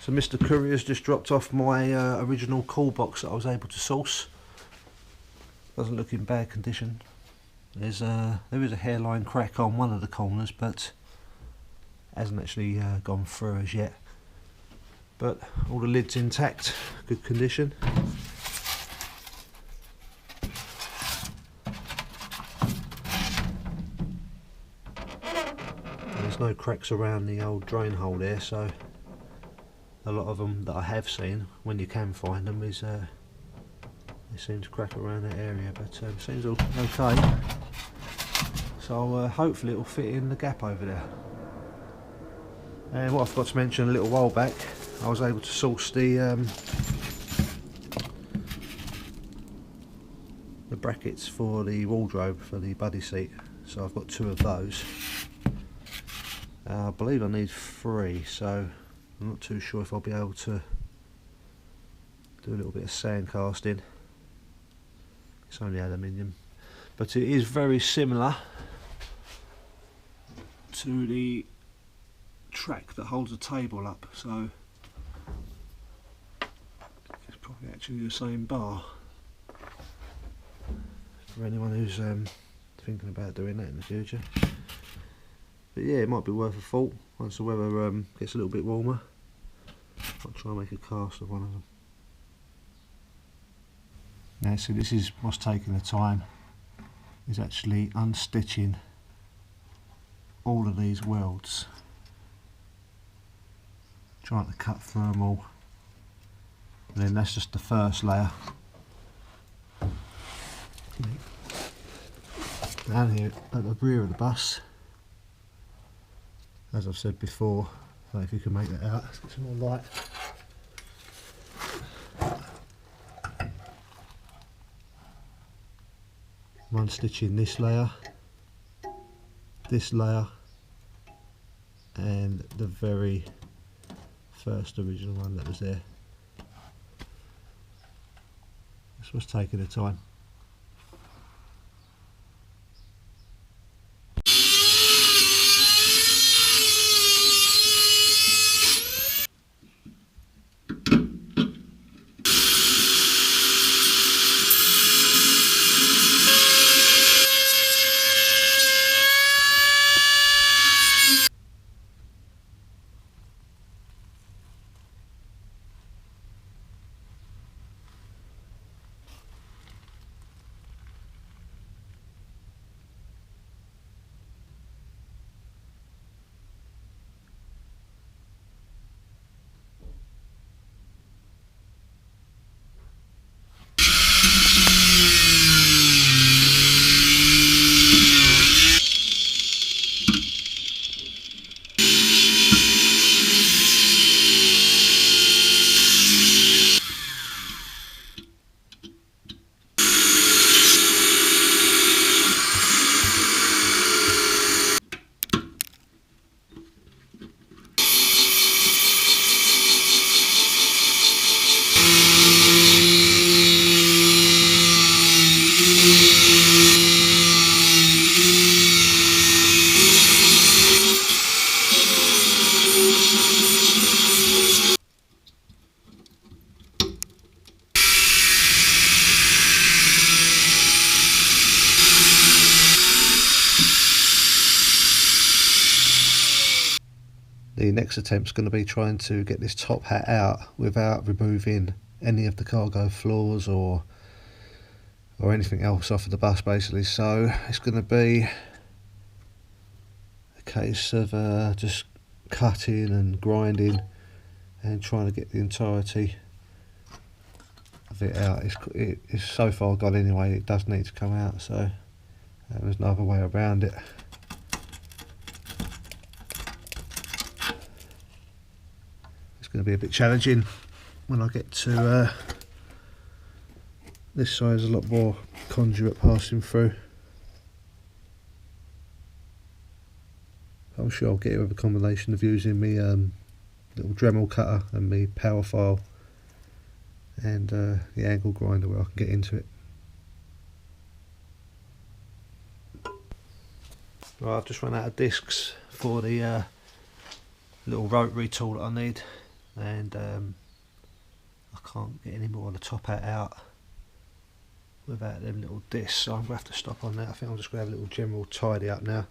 So Mr. Courier's just dropped off my original call box that I was able to source. Doesn't look in bad condition. There is a hairline crack on one of the corners, but hasn't actually gone through as yet. But all the lid's intact, good condition. There's no cracks around the old drain hole there, so a lot of them that I have seen, when you can find them, is they seem to crack around that area, but seems all okay. So hopefully it'll fit in the gap over there. And what I forgot to mention a little while back, I was able to source the brackets for the wardrobe for the buddy seat, so I've got 2 of those. I believe I need 3, so I'm not too sure if I'll be able to do a little bit of sand casting. It's only aluminium, but it is very similar to the track that holds the table up, so it's probably actually the same bar for anyone who's thinking about doing that in the future. But yeah, it might be worth a thought once the weather gets a little bit warmer. I'll try and make a cast of one of them. Now, so this is what's taking the time, is actually unstitching all of these welds, trying to cut through them all, and then that's just the first layer. Down here at the rear of the bus, as I've said before, I don't know if you can make that out, let's get some more light. I'm unstitching this layer, and the very first original one that was there. This was taking the time. The next attempt is going to be trying to get this top hat out without removing any of the cargo floors or anything else off of the bus, basically. So it's going to be a case of just cutting and grinding and trying to get the entirety of it out. It's so far gone anyway, it does need to come out, so there's no other way around it. Going to be a bit challenging when I get to this side. There's a lot more conduit passing through. I'm sure I'll get it with a combination of using me little Dremel cutter and me power file and the angle grinder where I can get into it. Right, I've just run out of discs for the little rotary tool that I need and I can't get any more of the top hat out without them little discs, so I'm going to have to stop on that. I think I'm just going to have a little general tidy up now.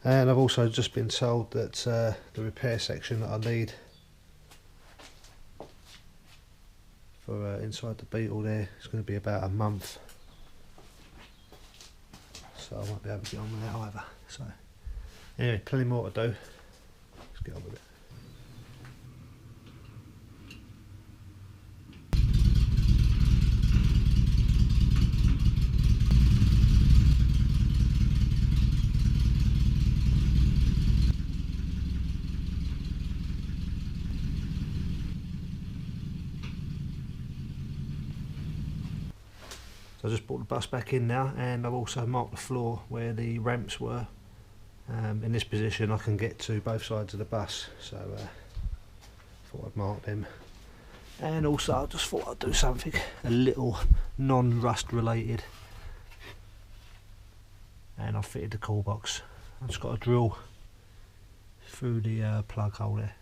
And I've also just been told that the repair section that I need for inside the Beetle there is going to be about a month, so I won't be able to get on with that either. So anyway, plenty more to do. Let's get on with it. I just brought the bus back in now, and I've also marked the floor where the ramps were. In this position I can get to both sides of the bus, so thought I'd mark them. And also I just thought I'd do something a little non-rust related, and I fitted the call box. I've just got to drill through the plug hole there.